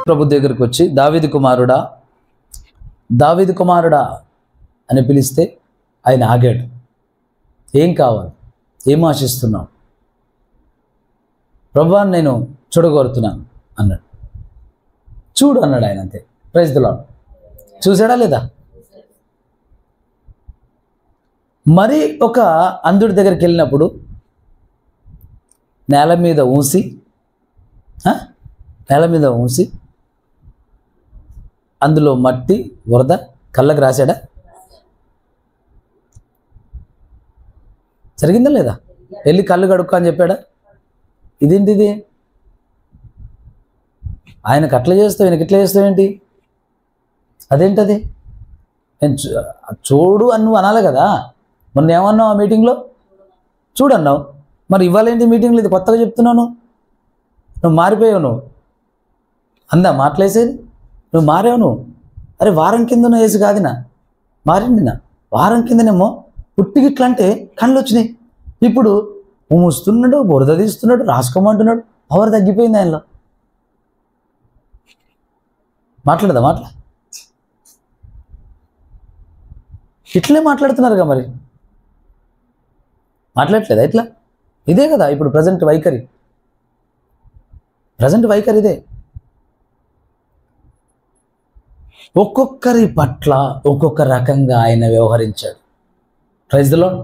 ప్రభు దగ్గరికి వచ్చి దావీదు కుమారుడా, దావీదు కుమారుడా అని పిలిస్తే ఆయన ఆగాడు. ఏం కావాలి, ఏం ఆశిస్తున్నావు? ప్రభువా నేను చూడగోరుతున్నాను అన్నాడు. చూడు అన్నాడు ఆయన, అంతే. Praise the lord. చూసాడా లేదా? మరి ఒక అంధుడి దగ్గరికి వెళ్ళినప్పుడు నేల మీద ఉంచి అందులో మట్టి వరద కళ్ళకు రాశాడా? జరిగిందా లేదా? వెళ్ళి కళ్ళు కడుక్కో అని చెప్పాడా? ఇదేంటిది? ఆయనకు అట్లా చేస్తావు, ఈయనకి ఇట్లా చేస్తావేంటి? అదేంటది? నేను చూడు అని నువ్వు అనాలి కదా. మొన్న ఏమన్నావు ఆ మీటింగ్లో? చూడన్నావు. మరి ఇవ్వాలేంటి మీటింగ్లో? ఇది కొత్తగా చెప్తున్నాను. నువ్వు మారిపోయావు. నువ్వు అందా మాట్లాడేసేది? నువ్వు మారావు. నువ్వు అరే వారం కింద వేసి కాదినా మారిందినా, వారం కిందనేమో పుట్టిగిట్లా అంటే కళ్ళు వచ్చినాయి. ఇప్పుడు మూస్తున్నాడు, బురద తీస్తున్నాడు, రాసుకోమంటున్నాడు. పవర్ తగ్గిపోయింది ఆయనలో. మాట్లాడదా? ఇట్లే మాట్లాడుతున్నారుగా. మరి మాట్లాడట్లేదా ఇట్లా? ఇదే కదా ఇప్పుడు ప్రజెంట్ వైఖరి ఇదే. ఒక్కొక్కరి పట్ల ఒక్కొక్క రకంగా ఆయన వ్యవహరించాడు. Praise the lord.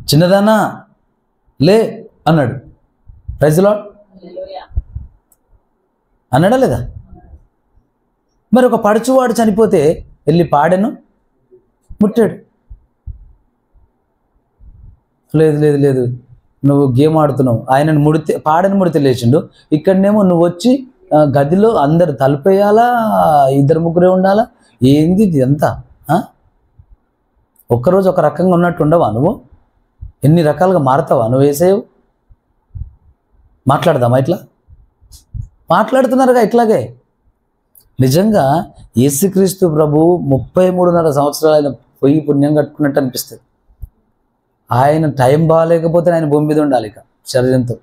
చిన్నదానా లే అన్నాడు. ప్రైజ్ ది లార్డ్ అన్నాడా లేదా? మరి ఒక పడుచువాడు చనిపోతే వెళ్ళి పాడెను ముట్టాడు. లేదు నువ్వు గేమ్ ఆడుతున్నావు. ఆయనను పాడని ముడితే లేచిండు. ఇక్కడనేమో నువ్వు వచ్చి గదిలో అందరు తలుపేయాలా, 2-3 ఉండాలా? ఏంది ఇదంతా? ఒక్కరోజు ఒక రకంగా ఉన్నట్టు ఉండవా నువ్వు? ఎన్ని రకాలుగా మారుతావా నువ్వు? వేసేవు. మాట్లాడదామా ఇట్లా? మాట్లాడుతున్నారుగా ఇట్లాగే. నిజంగా యేసుక్రీస్తు ప్రభు 33.5 సంవత్సరాలు ఆయన పోయి పుణ్యం కట్టుకున్నట్టు అనిపిస్తుంది. ఆయన టైం బాగాలేకపోతే ఆయన భూమి మీద ఉండాలి ఇక శరీరంతో.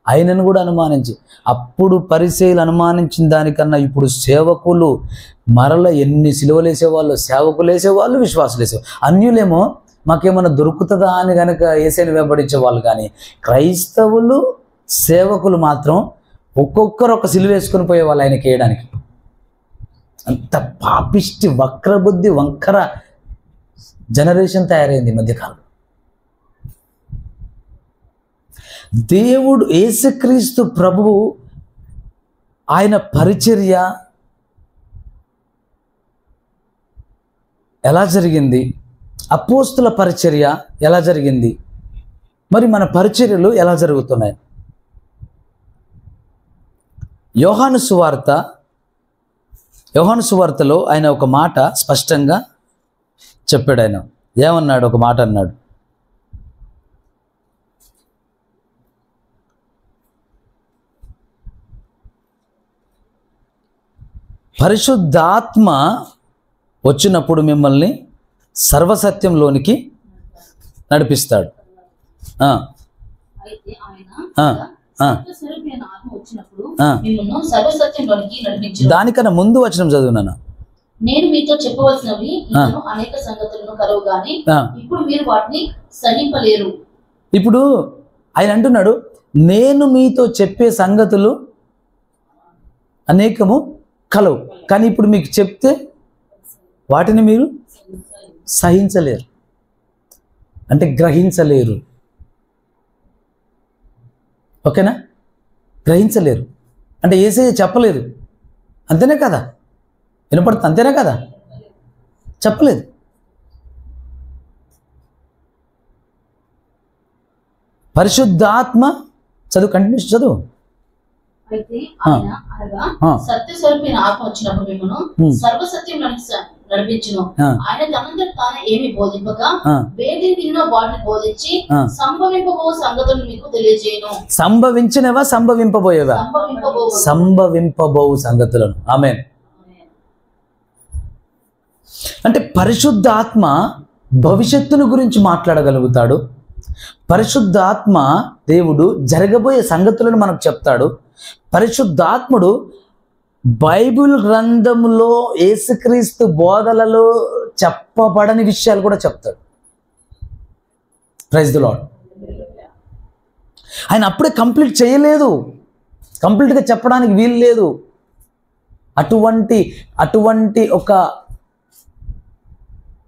ఆయనను కూడా అనుమానించి, అప్పుడు పరిసయ్యులు అనుమానించిన దానికన్నా ఇప్పుడు సేవకులు మరల ఎన్ని సిలువలు వేసేవాళ్ళు, సేవకులు వేసేవాళ్ళు, విశ్వాసులు వేసేవాళ్ళు. అన్యులేమో మాకేమన్నా దొరుకుతుందా అని కనుక యేసుని వెంబడించేవాళ్ళు. కానీ క్రైస్తవులు సేవకులు మాత్రం ఒక్కొక్కరు ఒక సిలువ వేసుకొని పోయేవాళ్ళు ఆయనకి వేయడానికి. అంత పాపిష్టి వక్రబుద్ధి వంకర జనరేషన్ తయారైంది ఈ మధ్యకాలం. దేవుడు యేసుక్రీస్తు ప్రభువు ఆయన పరిచర్య ఎలా జరిగింది, అపోస్తుల పరిచర్య ఎలా జరిగింది, మరి మన పరిచర్యలు ఎలా జరుగుతున్నాయి? యోహాను సువార్తలో ఆయన ఒక మాట స్పష్టంగా చెప్పాడు. ఆయన ఏమన్నాడు? ఒక మాట అన్నాడు. పరిశుద్ధాత్మ వచ్చినప్పుడు మిమ్మల్ని సర్వసత్యంలోనికి నడిపిస్తాడు. దానికన్నా ముందు వచనం చదువునాను. నేను మీతో చెప్పవలసినవి అనేక సంగతులను కలవు గాని ఇప్పుడు మీరు వాటిని సహింపలేరు. ఇప్పుడు ఆయన అంటున్నాడు, నేను మీతో చెప్పే సంగతులు అనేకము కలవు, కానీ ఇప్పుడు మీకు చెప్తే వాటిని మీరు సహించలేరు, అంటే గ్రహించలేరు. ఓకేనా? గ్రహించలేరు అంటే యేసయ్య చెప్పలేదు, అంతేనే కదా? వినపడుతుంది, అంతేనే కదా? చెప్పలేదు. పరిశుద్ధాత్మ చదువు, కంటిన్యూస్ చదువు. అయితే ఆయన అనగా సత్యస్వరూపైన ఆత్మ వచ్చినప్పుడు మిమ్మల్ని సర్వసత్యంలోనికి నడిపించును. ఆయన తనంతట తాను ఏమి బోధింపగా వేది విన్న వాటిని బోధించి సంభవింపబో సంగతులను మీకు తెలియజేయును. సంభవించినవా సంభవింపబోయేవా? సంభవింపబో సంగతులను. ఆమేన్. అంటే పరిశుద్ధాత్మ భవిష్యత్తును గురించి మాట్లాడగలుగుతాడు. పరిశుద్ధాత్మ దేవుడు జరగబోయే సంగతులను మనకు చెప్తాడు. పరిశుద్ధాత్ముడు బైబిల్ గ్రంథంలో యేసుక్రీస్తు బోధలలో చెప్పబడని విషయాలు కూడా చెప్తాడు. Praise the lord. ఆయన అప్పుడే కంప్లీట్ చేయలేదు, కంప్లీట్గా చెప్పడానికి వీలు లేదు. అటువంటి ఒక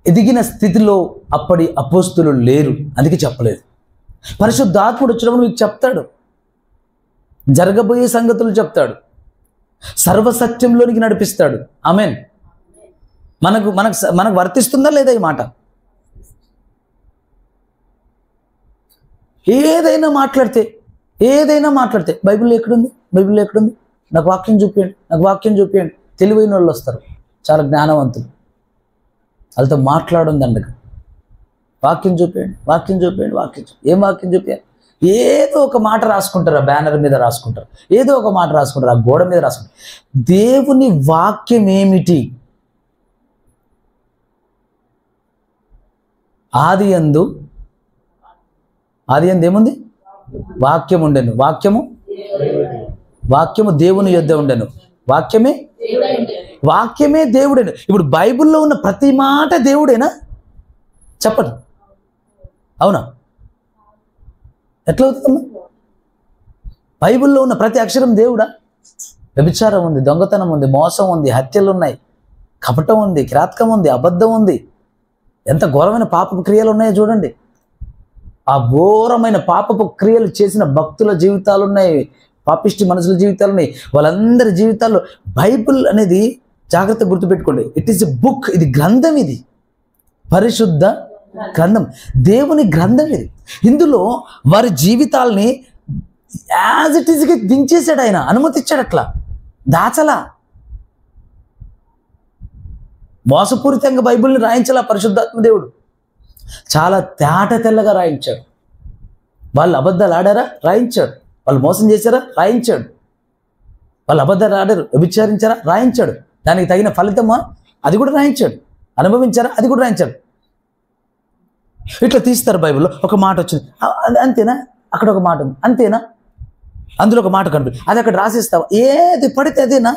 ఎదిగిన స్థితిలో అప్పటి అపోస్తులు లేరు, అందుకే చెప్పలేదు. పరిశుద్ధాత్ముడు వచ్చినప్పుడు మీకు చెప్తాడు, జరగబోయే సంగతులు చెప్తాడు, సర్వసత్యంలోనికి నడిపిస్తాడు. ఆమేన్. మనకు వర్తిస్తుందా లేదా ఈ మాట? ఏదైనా మాట్లాడితే బైబిల్లో ఎక్కడుంది, నాకు వాక్యం చూపించండి. తెలివైన వాళ్ళు వస్తారు, చాలా జ్ఞానవంతులు, వాళ్ళతో మాట్లాడండి అండగా. వాక్యం చూపించండి. ఏం వాక్యం చూపించాలి? ఏదో ఒక మాట రాసుకుంటారు, ఆ బ్యానర్ మీద రాసుకుంటారు, ఏదో ఒక మాట రాసుకుంటారు, ఆ గోడ మీద రాసుకుంటారు. దేవుని వాక్యం ఏమిటి? ఆది యందు ఏముంది? వాక్యం ఉండెను, వాక్యము దేవుని యొద్ద ఉండెను, వాక్యమే దేవుడేను. ఇప్పుడు బైబిల్లో ఉన్న ప్రతి మాట దేవుడేనా? చెప్పండి, అవునా? ఎట్లా అవుతుందమ్మా? బైబిల్లో ఉన్న ప్రతి అక్షరం దేవుడా? వ్యభిచారం ఉంది, దొంగతనం ఉంది, మోసం ఉంది, హత్యలు ఉన్నాయి, కపటం ఉంది, కిరాతకం ఉంది, అబద్ధం ఉంది, ఎంత ఘోరమైన పాపపు క్రియలు ఉన్నాయో చూడండి. ఆ ఘోరమైన పాపపు క్రియలు చేసిన భక్తుల జీవితాలు ఉన్నాయి, పాపిష్టి మనుషుల జీవితాలు ఉన్నాయి. వాళ్ళందరి జీవితాల్లో బైబిల్ అనేది జాగ్రత్తగా గుర్తుపెట్టుకోండి. It is a book. ఇది గ్రంథం, ఇది పరిశుద్ధ గ్రంథం, దేవుని గ్రంథం ఇది. ఇందులో వారి జీవితాలని యాజ్ ఇట్ ఈస్గా దించేశాడు ఆయన, అనుమతిచ్చాడు, అట్లా దాచలా. మోసపూరితంగా బైబిల్ని రాయించాలా పరిశుద్ధాత్మ దేవుడు? చాలా తేట తెల్లగా రాయించాడు. వాళ్ళు అబద్ధాలు ఆడారా? రాయించాడు. వాళ్ళు మోసం చేశారా? రాయించాడు. వాళ్ళు అబద్ధాలు ఆడారు, వ్యభిచారించారా? రాయించాడు. దానికి తగిన ఫలితమా? అది కూడా రాయించాడు. అనుభవించారా? అది కూడా రాయించాడు. ఇట్లా తీస్తారు బైబిల్లో. ఒక మాట వచ్చింది, అంతేనా? అక్కడ ఒక మాట ఉంది, అంతేనా? అందులో ఒక మాట కనిపి, అది అక్కడ రాసిస్తావా? ఏది పడితే అదేనా?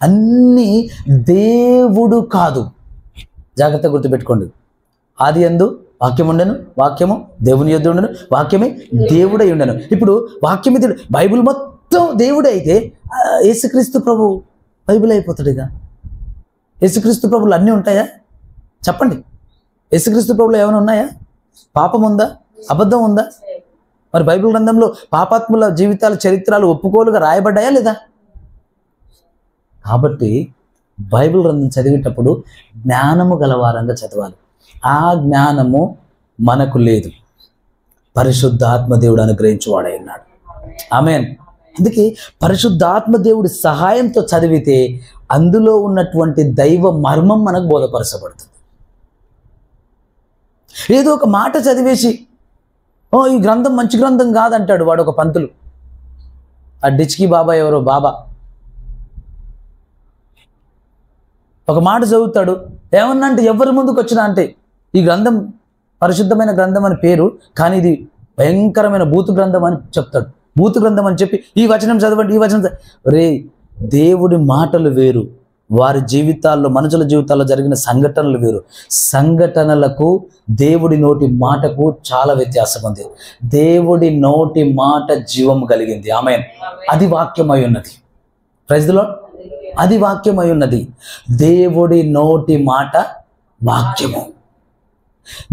అన్నీ దేవుడు కాదు. జాగ్రత్త గుర్తుపెట్టుకోండి. ఆది యందు వాక్యం ఉండెను, వాక్యము దేవుని యొద్ద ఉండెను, వాక్యమే దేవుడై ఉండెను. ఇప్పుడు వాక్యమే దేవుడు, బైబిల్ మొత్తం దేవుడే అయితే యేసుక్రీస్తు ప్రభు బైబిల్ అయిపోతాడు. ఇక యేసుక్రీస్తు ప్రభులు అన్నీ ఉంటాయా? చెప్పండి. యేసుక్రీస్తు ప్రభులు ఏమైనా ఉన్నాయా? పాపం ఉందా? అబద్ధం ఉందా? మరి బైబిల్ గ్రంథంలో పాపాత్ముల జీవితాల చరిత్రలు ఒప్పుకోలుగా రాయబడ్డాయా లేదా? కాబట్టి బైబిల్ గ్రంథం చదివేటప్పుడు జ్ఞానము గలవారంగా చదవాలి. ఆ జ్ఞానము మనకు లేదు, పరిశుద్ధాత్మ దేవుడు అనుగ్రహించువాడై ఉన్నాడు. ఆమేన్. అందుకే పరిశుద్ధాత్మ దేవుడి సహాయంతో చదివితే అందులో ఉన్నటువంటి దైవ మర్మం మనకు బోధపరచబడుతుంది. ఏదో ఒక మాట చదివేసి ఈ గ్రంథం మంచి గ్రంథం కాదంటాడు వాడు, ఒక పంతులు. ఆ డిచ్కి బాబా ఎవరో బాబా ఒక మాట చదువుతాడు, ఏమన్నా అంటే ఎవరి ముందుకు వచ్చినా అంటే ఈ గ్రంథం పరిశుద్ధమైన గ్రంథం అని పేరు, కానీ ఇది భయంకరమైన బూతు గ్రంథం అని చెప్తాడు. బూతు గ్రంథం అని చెప్పి ఈ వచనం చదవండి, ఈ వచనం రే, దేవుడి మాటలు వేరు, వారి జీవితాల్లో మనుషుల జీవితాల్లో జరిగిన సంఘటనలు వేరు. సంఘటనలకు దేవుడి నోటి మాటకు చాలా వ్యత్యాసం ఉంది. దేవుడి నోటి మాట జీవం కలిగింది. ఆమేన్. అది వాక్యమై ఉన్నది. Praise the lord. అది వాక్యమై ఉన్నది. దేవుడి నోటి మాట వాక్యము.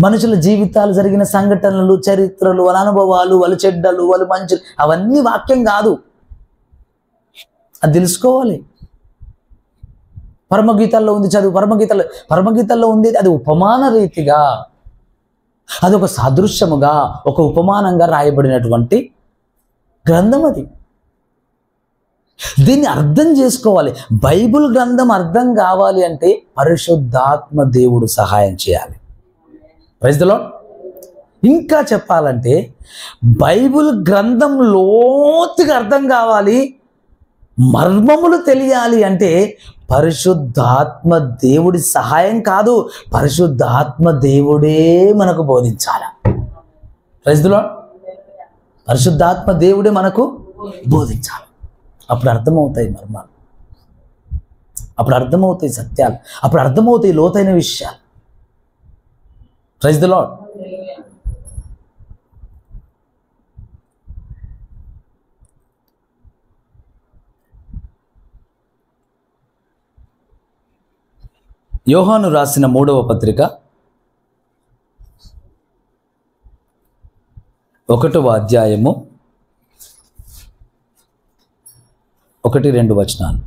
మనుషుల జీవితాలు జరిగిన సంఘటనలు, చరిత్రలు, వాళ్ళ అనుభవాలు, వాళ్ళ చెడ్డలు, వాళ్ళ మంచులు, అవన్నీ వాక్యం కాదు. అది తెలుసుకోవాలి. పరమగీతాల్లో ఉంది చదువు, పరమగీతాల్లో ఉంది, అది ఉపమాన రీతిగా, అది ఒక సాదృశ్యముగా, ఒక ఉపమానంగా రాయబడినటువంటి గ్రంథం అది. దీన్ని అర్థం చేసుకోవాలి. బైబిల్ గ్రంథం అర్థం కావాలి అంటే పరిశుద్ధాత్మ దేవుడు సహాయం చేయాలి. Praise the lord. ఇంకా చెప్పాలంటే బైబిల్ గ్రంథం లోతుగా అర్థం కావాలి, మర్మములు తెలియాలి అంటే పరిశుద్ధాత్మ దేవుడి సహాయం కాదు, పరిశుద్ధాత్మ దేవుడే మనకు బోధించాలి. Praise the lord. పరిశుద్ధాత్మ దేవుడే మనకు బోధించాలి. అప్పుడు అర్థమవుతాయి మర్మాలు, అప్పుడు అర్థమవుతాయి సత్యాలు, అప్పుడు అర్థమవుతాయి లోతైన విషయాలు. Praise the lord. యోహాను రాసిన 3వ పత్రిక 1వ అధ్యాయము 1-2 వచనాలు.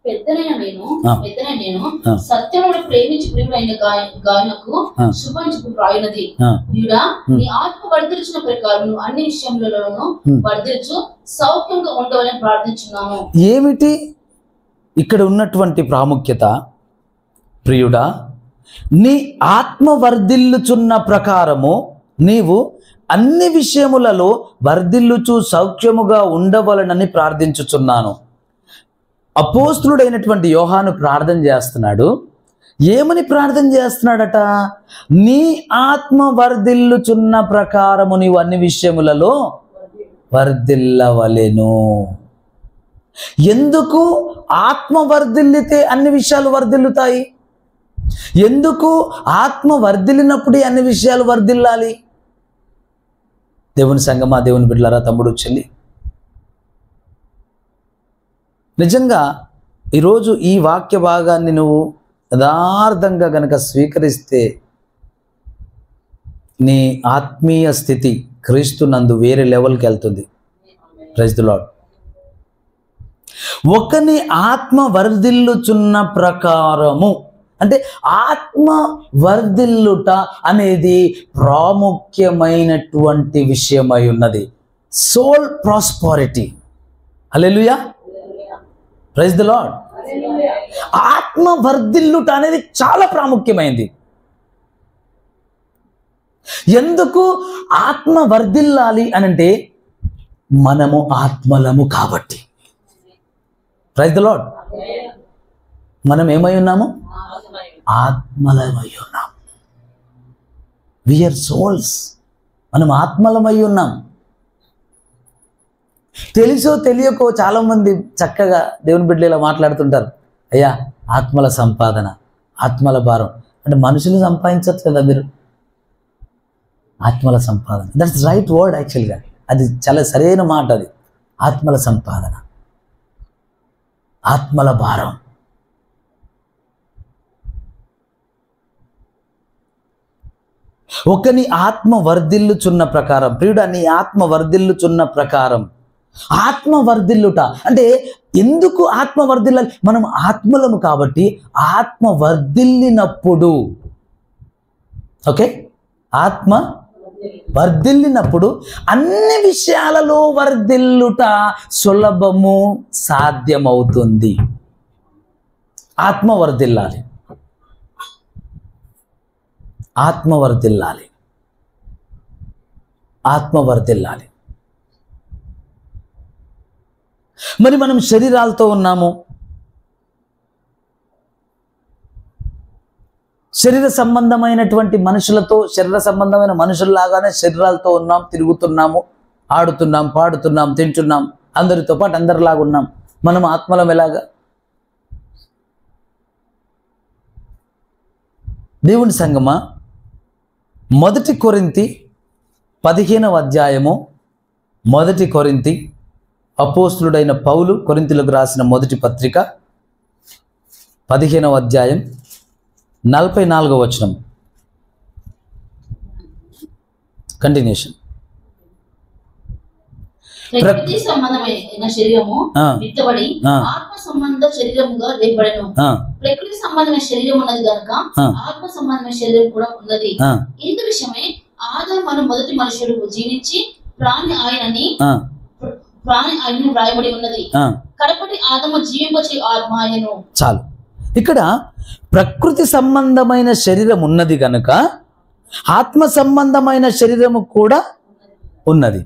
పెద్దనైన నేను సత్యమును ప్రేమించి ప్రియుడైన గాయనకు శుభం చెప్పు ప్రాయునది. ప్రియుడా, నీ ఆత్మ వర్ధిల్చిన ప్రకారం అన్ని విషయములలోనూ వర్ధిల్చు సౌఖ్యంగా ఉండవాలని ప్రార్థించున్నాము. ఏమిటి ఇక్కడ ఉన్నటువంటి ప్రాముఖ్యత? ప్రియుడా, నీ ఆత్మ వర్ధిల్లుచున్న ప్రకారము నీవు అన్ని విషయములలో వర్ధిల్లుచు సౌఖ్యముగా ఉండవలనని ప్రార్థించుచున్నాను. అపోస్తులుడైనటువంటి యోహాను ప్రార్థన చేస్తున్నాడు. ఏమని ప్రార్థన చేస్తున్నాడట? నీ ఆత్మ వర్ధిల్లుచున్న ప్రకారము నీవు అన్ని విషయములలో వర్ధిల్లవలెను. ఎందుకు ఆత్మ వర్ధిల్లితే అన్ని విషయాలు వర్ధిల్లుతాయి? ఎందుకు ఆత్మ వర్ధిల్లినప్పుడే అన్ని విషయాలు వర్ధిల్లాలి? దేవుని సంగమా, దేవుని బిడ్డలారా, తమ్ముడు చెల్లి, నిజంగా ఈరోజు ఈ వాక్య భాగాన్ని నువ్వు యథార్థంగా గనక స్వీకరిస్తే నీ ఆత్మీయ స్థితి క్రీస్తునందు వేరే లెవెల్కి వెళ్తుంది. Praise the lord. ఒకని ఆత్మ వర్ధిల్లుచున్న ప్రకారము అంటే ఆత్మ వర్ధిల్లుట అనేది ప్రాముఖ్యమైనటువంటి విషయమై ఉన్నది. Soul prosperity. హల్లెలూయా, ప్రైజ్ ది లార్డ్. ఆత్మ వర్ధిల్లుట అనేది చాలా ప్రాముఖ్యమైనది. ఎందుకు ఆత్మ వర్ధిల్లాలి అనంటే మనము ఆత్మలము కాబట్టి. Praise the lord. మనం ఏమై ఉన్నాము? ఆత్మలమై ఉన్నాం. We are souls. మనం ఆత్మలమై ఉన్నాం. తెలుసో తెలియకో చాలా మంది చక్కగా దేవుని బిడ్డలు ఇలా మాట్లాడుతుంటారు, అయ్యా ఆత్మల సంపాదన, ఆత్మల భారం అంటే మనుషులు సంపాదించట్లేదా మీరు? ఆత్మల సంపాదన, దట్స్ రైట్ వర్డ్ యాక్చువల్గా. అది చాలా సరైన మాట. అది ఆత్మల సంపాదన, ఆత్మల భారం. ఒకని ఆత్మ వర్ధిల్లుచున్న ప్రకారం, ప్రియుడా నీ ఆత్మ వర్ధిల్లుచున్న ప్రకారం. ఆత్మ వర్ధిల్లుట అంటే ఎందుకు ఆత్మ వర్ధిల్లాలి? మనం ఆత్మలము కాబట్టి ఆత్మ వర్ధిల్లినప్పుడు, ఓకే, ఆత్మ వర్ధిల్లినప్పుడు అన్ని విషయాలలో వర్ధిల్లుట సులభము, సాధ్యమవుతుంది. ఆత్మ వర్ధిల్లాలి, ఆత్మ వర్ధిల్లాలి, ఆత్మ వర్ధిల్లాలి. మరి మనం శరీరాలతో ఉన్నాము, శరీర సంబంధమైనటువంటి మనుషులతో, శరీర సంబంధమైన మనుషుల్లాగానే శరీరాలతో ఉన్నాం, తిరుగుతున్నాము, ఆడుతున్నాం, పాడుతున్నాం, తింటున్నాం, అందరితో పాటు అందరిలాగా ఉన్నాం. మనం ఆత్మలం ఎలాగా? దేవుని సంగమా, 1 కొరింథీ 15వ అధ్యాయము, 1 కొరింథీ అపోస్తులుడైన పౌలు కొరింథీయులకు రాసిన మొదటి పత్రిక 15వ అధ్యాయం 44వ వచనం కంటిన్యూషన్. ప్రకృతి సంబంధమైన శరీరము విత్తబడి ఆత్మ సంబంధ శరీరముగా రేపడను. ప్రకృతి సంబంధమైన శరీరం ఉన్నది కనుక ఆత్మ సంబంధమైన శరీరం కూడా ఉన్నది. ఇందు విషయమై ఆదాము మన మొదటి మనుషుడు జీవించి ప్రాణి ఆయనని వ్రాయబడి ఉన్నది. కడపటి ఆదాము జీవింపచే ఆత్మ ఆయను. చాలు. ఇక్కడ ప్రకృతి సంబంధమైన శరీరం ఉన్నది కనుక ఆత్మ సంబంధమైన శరీరము కూడా ఉన్నది.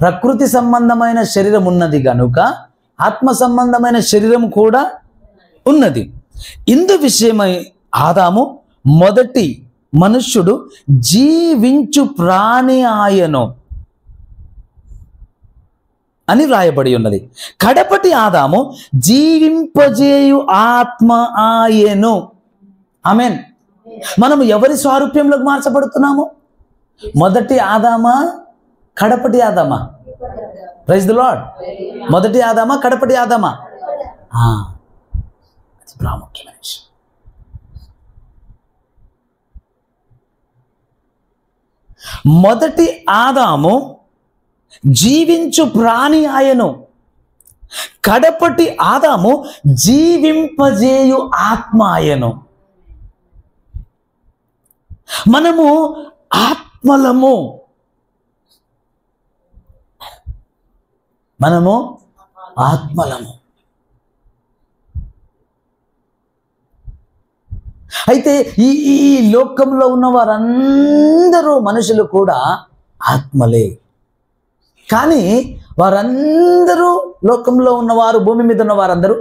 ప్రకృతి సంబంధమైన శరీరం ఉన్నది కనుక ఆత్మ సంబంధమైన శరీరం కూడా ఉన్నది. ఇందు విషయమై ఆదాము మొదటి మనుష్యుడు జీవించు ప్రాణి ఆయను. అని వ్రాయబడి ఉన్నది. కడపటి ఆదాము జీవింపజేయు ఆత్మ ఆయను. ఆమేన్. మనము ఎవరి స్వారూప్యంలోకి మార్చబడుతున్నాము? మొదటి ఆదామా, కడపటి ఆదామా? Praise the lord. మొదటి ఆదామా, కడపటి ఆదామా? అది ప్రాముఖ్యమైన విషయం. మొదటి ఆదాము జీవించు ప్రాణి ఆయను. కడపటి ఆదాము జీవింపజేయు ఆత్మ ఆయను. మనము ఆత్మలము. మనము ఆత్మలము. అయితే ఈ లోకంలో ఉన్న వారందరూ మనుషులు కూడా ఆత్మలే. కానీ వారందరూ, లోకంలో ఉన్నవారు, భూమి మీద ఉన్న వారందరూ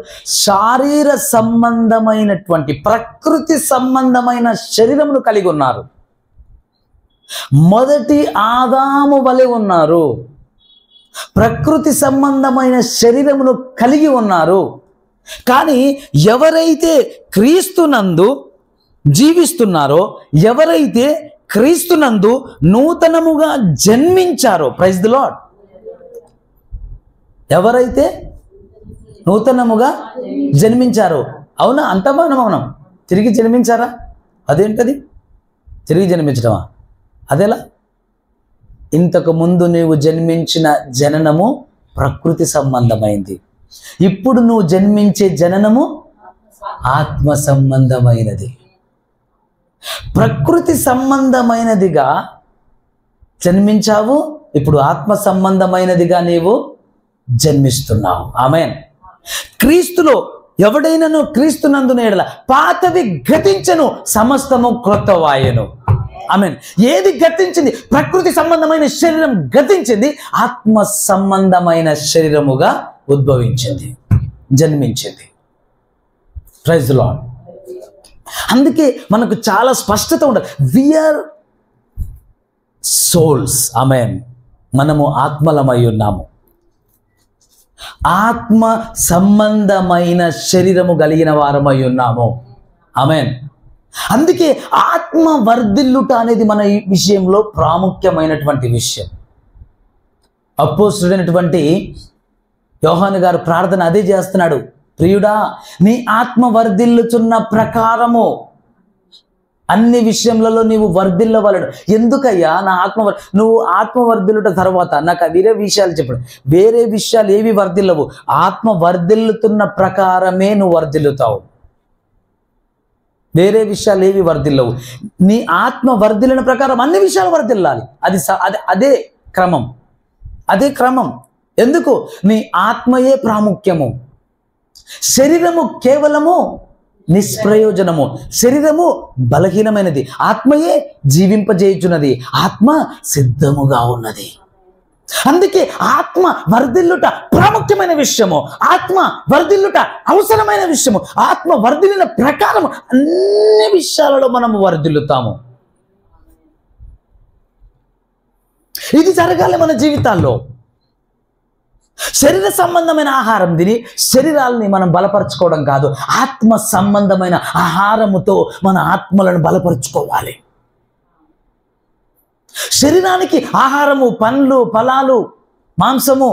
శారీర సంబంధమైనటువంటి, ప్రకృతి సంబంధమైన శరీరమును కలిగి ఉన్నారు. మొదటి ఆదాము వలె ఉన్నారు. ప్రకృతి సంబంధమైన శరీరమును కలిగి ఉన్నారు. కానీ ఎవరైతే క్రీస్తునందు జీవిస్తున్నారో, ఎవరైతే క్రీస్తునందు నూతనముగా జన్మించారో, ప్రైజ్ ది లార్డ్, ఎవరైతే నూతనముగా జన్మించారో, అవునా? అంతా మనం తిరిగి జన్మించారా? అదేంటది తిరిగి జన్మించడమా? అదెలా? ఇంతకు ముందు నీవు జన్మించిన జననము ప్రకృతి సంబంధమైంది. ఇప్పుడు నువ్వు జన్మించే జననము ఆత్మ సంబంధమైనది. ప్రకృతి సంబంధమైనదిగా జన్మించావు, ఇప్పుడు ఆత్మ సంబంధమైనదిగా నీవు జన్మిస్తున్నావు. ఆమేన్. క్రీస్తులో ఎవడైనను క్రీస్తునందున ఎడల పాతవి గతించెను, సమస్తము క్రొత్తవాయెను. ఆమేన్. ఏది గతించింది? ప్రకృతి సంబంధమైన శరీరం గతించింది, ఆత్మ సంబంధమైన శరీరముగా ఉద్భవించింది, జన్మించింది. Praise the Lord. అందుకే మనకు చాలా స్పష్టత ఉండదు. We are souls. ఆమేన్. మనము ఆత్మలమై ఉన్నాము. ఆత్మ సంబంధమైన శరీరము కలిగిన వారమై ఉన్నాము. ఆమేన్. అందుకే ఆత్మ వర్ధిల్లుట అనేది మన ఈ విషయంలో ప్రాముఖ్యమైనటువంటి విషయం. అపోస్తలుడైనటువంటి యోహాను గారు ప్రార్థన అదే చేస్తున్నాడు. ప్రియుడా, నీ ఆత్మ వర్ధిల్లుచున్న ప్రకారము అన్ని విషయములలో నీవు వర్ధిల్లవలడు. ఎందుకయ్యా నా ఆత్మ? నువ్వు ఆత్మ వర్ధిల్లుట తర్వాత నాకు వేరే విషయాలు చెప్పడు. వేరే విషయాలు ఏవి వర్ధిల్లవు. ఆత్మ వర్ధిల్లుతున్న ప్రకారమే నువ్వు వర్ధిల్లుతావు. వేరే విషయాలు ఏవి వర్ధిల్లవు. నీ ఆత్మ వర్ధిల్లిన ప్రకారం అన్ని విషయాలు వర్ధిల్లాలి. అదే క్రమం, అదే క్రమం. ఎందుకు? నీ ఆత్మయే ప్రాముఖ్యము. శరీరము కేవలము నిష్ప్రయోజనము. శరీరము బలహీనమైనది, ఆత్మయే జీవింపజేయుచున్నది, ఆత్మ సిద్ధముగా ఉన్నది. అందుకే ఆత్మ వర్ధిల్లుట ప్రాముఖ్యమైన విషయము. ఆత్మ వర్ధిల్లుట అవసరమైన విషయము. ఆత్మ వర్ధిల్లిన ప్రకారం అన్ని విషయాలలో మనము వర్ధిల్లుతాము. ఇది జరగాలి మన జీవితాల్లో. శరీర సంబంధమైన ఆహారం తిని శరీరాలని మనం బలపరచుకోవడం కాదు, ఆత్మ సంబంధమైన ఆహారముతో మన ఆత్మలను బలపరుచుకోవాలి. శరీరానికి ఆహారము పండ్లు, ఫలాలు, మాంసము.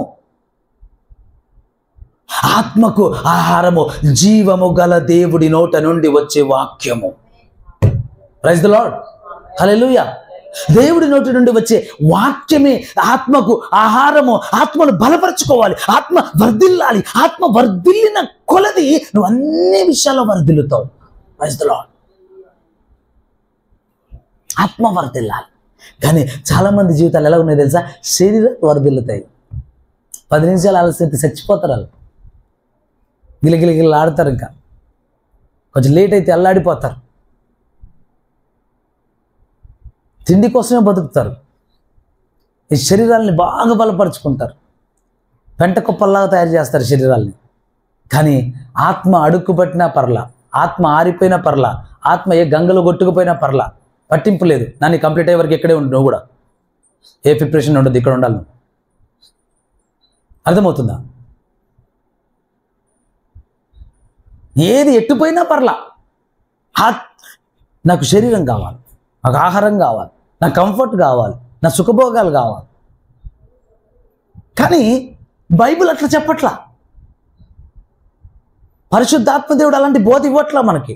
ఆత్మకు ఆహారము జీవము గల దేవుడి నోట నుండి వచ్చే వాక్యము. Praise the Lord. హల్లెలూయా. దేవుడి నోటి నుండి వచ్చే వాక్యమే ఆత్మకు ఆహారము. ఆత్మను బలపరచుకోవాలి, ఆత్మ వర్ధిల్లాలి. ఆత్మ వర్ధిల్లిన కొలది నువ్వు అన్ని విషయాల్లో వర్ధిల్లుతావు. Praise the lord. ఆత్మ వర్ధిల్లాలి. కానీ చాలామంది జీవితాలు ఎలా ఉన్నాయి తెలుసా? శరీరం వర్ధిల్లుతాయి. 10 నిమిషాలు ఆలస్యం చచ్చిపోతారు. వాళ్ళు గిలగిలగిల ఆడతారు. ఇంకా కొంచెం లేట్ అయితే అల్లాడిపోతారు. తిండి కోసమే బతుకుతారు. ఈ శరీరాల్ని బాగా బలపరుచుకుంటారు, పెంట కుప్పల్లాగా తయారు చేస్తారు శరీరాల్ని. కానీ ఆత్మ అడుక్కు పట్టినా పర్లా, ఆత్మ ఆరిపోయినా పర్లా, ఆత్మ ఏ గంగలో కొట్టుకుపోయినా పర్లా, పట్టింపు లేదు. దాన్ని కంప్లీట్ అయ్యే వరకు ఇక్కడే ఉండు. నువ్వు కూడా ఏ ప్రిపరేషన్ ఉండదు, ఇక్కడ ఉండాలి. అర్థమవుతుందా? ఏది ఎట్టుపోయినా పర్లా, నాకు శరీరం కావాలి, నాకు ఆహారం కావాలి, నాకు కంఫర్ట్ కావాలి, నా సుఖభోగాలు కావాలి. కానీ బైబిల్ అట్లా చెప్పట్లా. పరిశుద్ధాత్మ దేవుడు అలాంటి బోధ ఇవ్వట్లా మనకి.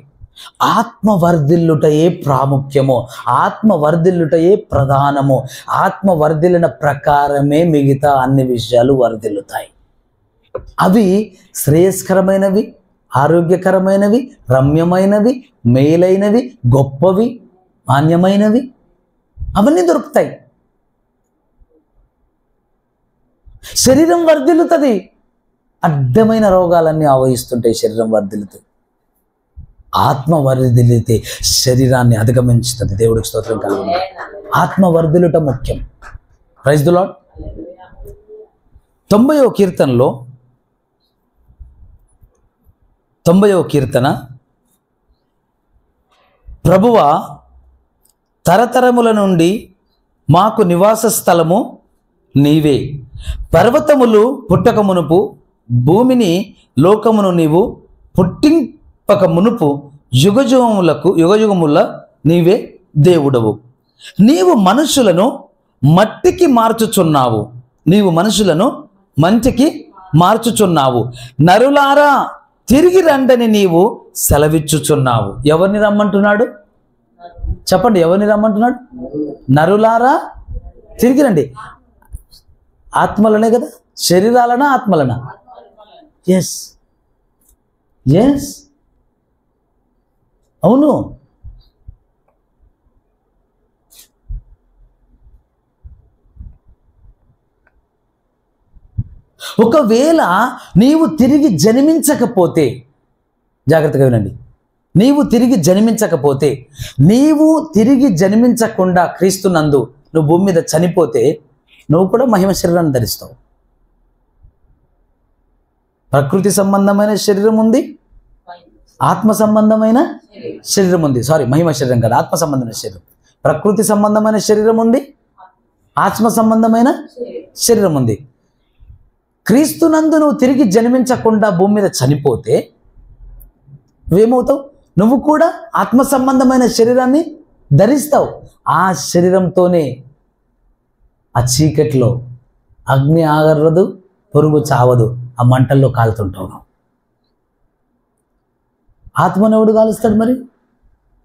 ఆత్మ వర్ధిల్లుటయే ప్రాముఖ్యమో, ఆత్మ వర్ధిల్లుటయే ప్రధానమో, ఆత్మ వర్ధిల్లిన ప్రకారమే మిగతా అన్ని విషయాలు వర్ధిల్లుతాయి. అవి శ్రేయస్కరమైనవి, ఆరోగ్యకరమైనవి, రమ్యమైనవి, మేలైనవి, గొప్పవి, మాన్యమైనవి అవన్నీ దొరుకుతాయి. శరీరం వర్ధిల్లుతుంది, అడ్డమైన రోగాలన్నీ ఆవహిస్తుంటాయి. శరీరం వర్ధిల్లుతుంది. ఆత్మ వర్ధిల్లితే శరీరాన్ని అధిగమించుతుంది. దేవుడికి స్తోత్రం కలుగును. ఆత్మ వర్ధిల్లుట ముఖ్యం. Praise the lord. 90వ కీర్తనలో 90వ కీర్తన, ప్రభువా తరతరముల నుండి మాకు నివాస స్థలము నీవే. పర్వతములు పుట్టక మునుపు, భూమిని లోకమును నీవు పుట్టింపక మునుపు, యుగయుగముల నీవే దేవుడవు. నీవు మనుషులను మట్టికి మార్చుచున్నావు, నీవు మనుషులను మంటికి మార్చుచున్నావు. నరులారా తిరిగి రండని నీవు సెలవిచ్చుచున్నావు. ఎవరిని రమ్మంటున్నాడు చెప్పండి? ఎవరిని రమ్మంటున్నాడు? నరులారా తిరిగి రండి. ఆత్మలనే కదా? శరీరాలనా ఆత్మలనా? ఎస్ ఎస్, అవును. ఒకవేళ నీవు తిరిగి జన్మించకపోతే, జాగ్రత్తగా వినండి, నీవు తిరిగి జన్మించకపోతే, నీవు తిరిగి జన్మించకుండా క్రీస్తునందు నువ్వు భూమి మీద చనిపోతే నువ్వు కూడా మహిమ శరీరాన్ని ధరిస్తావు. ప్రకృతి సంబంధమైన శరీరం ఉంది, ఆత్మ సంబంధమైన శరీరం ఉంది. మహిమ శరీరం కాదు, ఆత్మ సంబంధమైన శరీరం. ప్రకృతి సంబంధమైన శరీరం ఉంది, ఆత్మ సంబంధమైన శరీరం ఉంది. క్రీస్తునందు నువ్వు తిరిగి జన్మించకుండా భూమి మీద చనిపోతే నువ్వేమవుతావు? నువ్వు కూడా ఆత్మ సంబంధమైన శరీరాన్ని ధరిస్తావు. ఆ శరీరంతోనే ఆ చీకట్లో అగ్ని ఆగరదు, పురుగు చావదు, ఆ మంటల్లో కాలుతుంటావు. ఆత్మను ఎవడు కాలుస్తాడు? మరి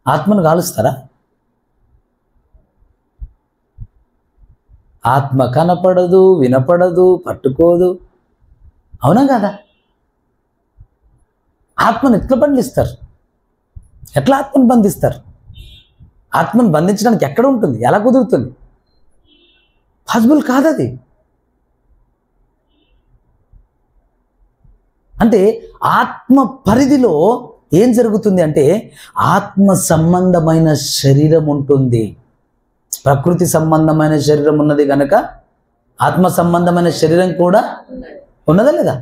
ఆత్మను కాలుస్తారా? ఆత్మ కనపడదు, వినపడదు, పట్టుకోదు, అవునా కదా? ఆత్మను ఎట్లా బంధిస్తారు? ఎట్లా ఆత్మను బంధిస్తారు? ఆత్మను బంధించడానికి ఎక్కడ ఉంటుంది? ఎలా కుదురుతుంది? పాసిబుల్ కాదది. అంటే ఆత్మ పరిధిలో ఏం జరుగుతుంది అంటే, ఆత్మ సంబంధమైన శరీరం ఉంటుంది. ప్రకృతి సంబంధమైన శరీరం ఉన్నది కనుక ఆత్మ సంబంధమైన శరీరం కూడా ఉన్నదా లేదా?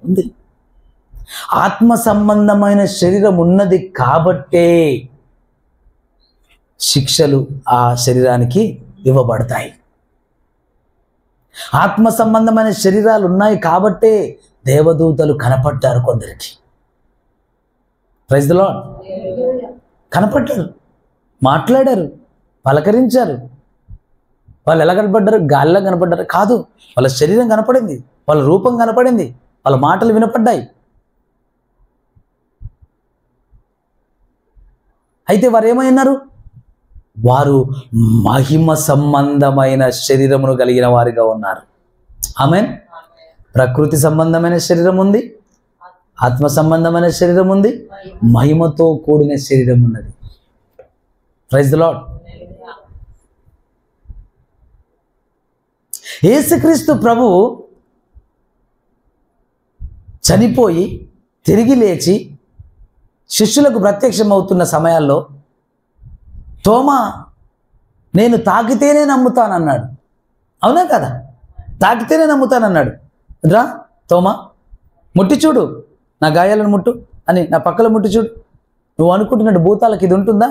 ఉంది. ఆత్మ సంబంధమైన శరీరం ఉన్నది కాబట్టే శిక్షలు ఆ శరీరానికి ఇవ్వబడతాయి. ఆత్మ సంబంధమైన శరీరాలు ఉన్నాయి కాబట్టే దేవదూతలు కనపడ్డారు కొందరికి. Praise the lord. కనపడ్డారు, మాట్లాడారు, పలకరించారు. వాళ్ళు ఎలా కనపడ్డారు? గాలిలో కనపడ్డారు కాదు, వాళ్ళ శరీరం కనపడింది, వాళ్ళ రూపం కనపడింది, వాళ్ళ మాటలు వినపడ్డాయి. అయితే వారు ఏమైనారు? వారు మహిమ సంబంధమైన శరీరమును కలిగిన వారిగా ఉన్నారు. ఆమేన్. ప్రకృతి సంబంధమైన శరీరం ఉంది, ఆత్మ సంబంధమైన శరీరం ఉంది, మహిమతో కూడిన శరీరం ఉన్నది. Praise the lord. యేసుక్రీస్తు ప్రభువు చనిపోయి తిరిగి లేచి శిష్యులకు ప్రత్యక్షమవుతున్న సమయాల్లో తోమా, నేను తాకితేనే నమ్ముతానన్నాడు. అవునా కదా? తాకితేనే నమ్ముతానన్నాడు. రా తోమా, ముట్టి చూడు, నా గాయాలను ముట్టు అని, నా పక్కల ముట్టి చూడు. నువ్వు అనుకుంటున్నాడు భూతాలకు ఇది ఉంటుందా?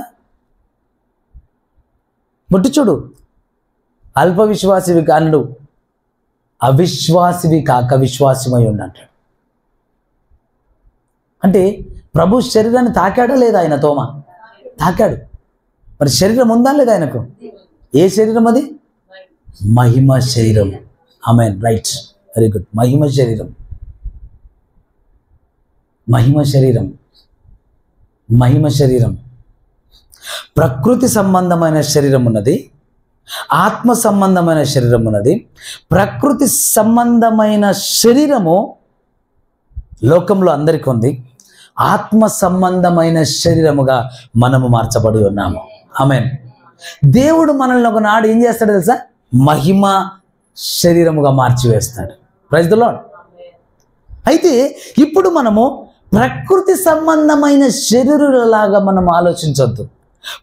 ముట్టి చూడు. అల్ప విశ్వాసివి కానుడు, అవిశ్వాసివి కాక విశ్వాసమై ఉండు అంటాడు. అంటే ప్రభు శరీరాన్ని తాకాడా లేదా? ఆయన తోమ తాకాడు. మరి శరీరం ఉందా లేదా ఆయనకు? ఏ శరీరం అది? మహిమ శరీరం. ఆమేన్. Right, very good. మహిమ శరీరం, మహిమ శరీరం, మహిమ శరీరం. ప్రకృతి సంబంధమైన శరీరం ఉన్నది, ఆత్మ సంబంధమైన శరీరం ఉన్నది. ప్రకృతి సంబంధమైన శరీరము లోకంలో అందరికీ ఉంది. ఆత్మ సంబంధమైన శరీరముగా మనము మార్చబడి ఉన్నాము. ఆమేన్. దేవుడు మనల్ని ఒకనాడు ఏం చేస్తాడు తెలుసా? మహిమ శరీరముగా మార్చివేస్తాడు. Praise the Lord. అయితే ఇప్పుడు మనము ప్రకృతి సంబంధమైన శరీరులాగా మనం ఆలోచించొద్దు.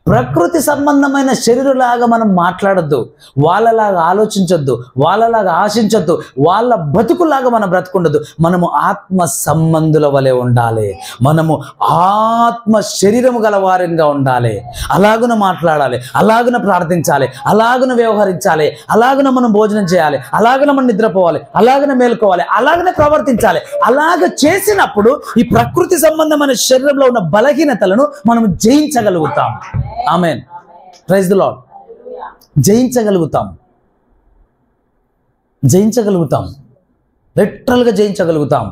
ప్రకృతి సంబంధమైన శరీరులాగా మనం మాట్లాడొద్దు. వాళ్ళలాగా ఆలోచించొద్దు, వాళ్ళలాగా ఆశించొద్దు, వాళ్ళ బతుకులాగా మనం బ్రతుకుండదు. మనము ఆత్మ సంబంధుల వలె ఉండాలి. మనము ఆత్మ శరీరము గల వారంగా ఉండాలి. అలాగున మాట్లాడాలి, అలాగున ప్రార్థించాలి, అలాగున వ్యవహరించాలి, అలాగున మనం భోజనం చేయాలి, అలాగున మనం నిద్రపోవాలి, అలాగున మేలుకోవాలి, అలాగనే ప్రవర్తించాలి. అలాగ చేసినప్పుడు ఈ ప్రకృతి సంబంధమైన శరీరంలో ఉన్న బలహీనతలను మనం జయించగలుగుతాం. ఆమేన్. Praise the Lord. జయించగలుగుతాం, జయించగలుగుతాం, లిటరల్గా జయించగలుగుతాం.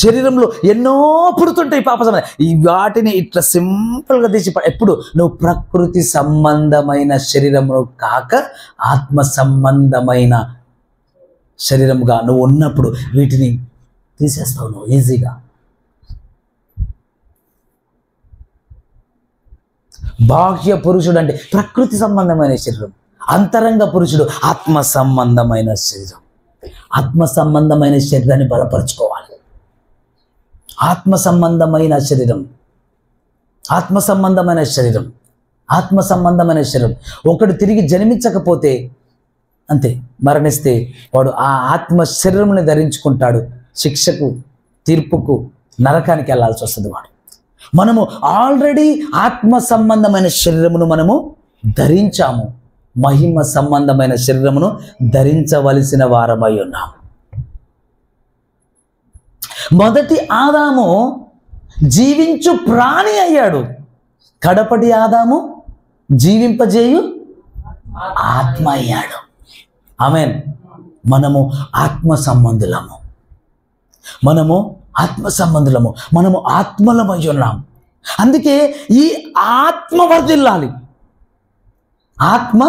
శరీరంలో ఎన్నో పుడుతుంటాయి పాప సంబంధం. ఈ వాటిని ఇట్లా సింపుల్గా తీసి ఎప్పుడు నువ్వు ప్రకృతి సంబంధమైన శరీరము కాక ఆత్మ సంబంధమైన శరీరముగా నువ్వు ఉన్నప్పుడు వీటిని తీసేస్తావు నువ్వు ఈజీగా. బాహ్య పురుషుడు అంటే ప్రకృతి సంబంధమైన శరీరం, అంతరంగ పురుషుడు ఆత్మ సంబంధమైన శరీరం. ఆత్మ సంబంధమైన శరీరాన్ని బలపరుచుకోవాలి. ఆత్మ సంబంధమైన శరీరం, ఆత్మ సంబంధమైన శరీరం, ఆత్మ సంబంధమైన శరీరం. ఒకడు తిరిగి జన్మించకపోతే అంతే, మరణిస్తే వాడు ఆ ఆత్మ శరీరంని ధరించుకుంటాడు. శిక్షకు, తీర్పుకు, నరకానికి వెళ్ళాల్సి వస్తుంది వాడు. మనము ఆల్రెడీ ఆత్మ సంబంధమైన శరీరమును మనము ధరించాము. మహిమ సంబంధమైన శరీరమును ధరించవలసిన వారమై ఉన్నాము. మొదటి ఆదాము జీవించు ప్రాణి అయ్యాడు. కడపటి ఆదాము జీవింపజేయు ఆత్మ అయ్యాడు. ఆమేన్. మనము ఆత్మ సంబంధులము, మనము ఆత్మ సంబంధులము, మనము ఆత్మలమై ఉన్నాం. అందుకే ఈ ఆత్మ వర్ధిల్లాలి, ఆత్మ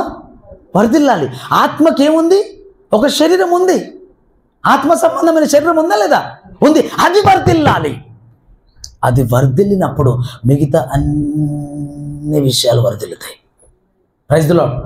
వర్ధిల్లాలి. ఆత్మకేముంది? ఒక శరీరం ఉంది. ఆత్మ సంబంధమైన శరీరం ఉందా లేదా? ఉంది. అది వర్ధిల్లాలి. అది వర్ధిల్లినప్పుడు మిగతా అన్ని విషయాలు వర్ధిల్లుతాయి. Praise the lord.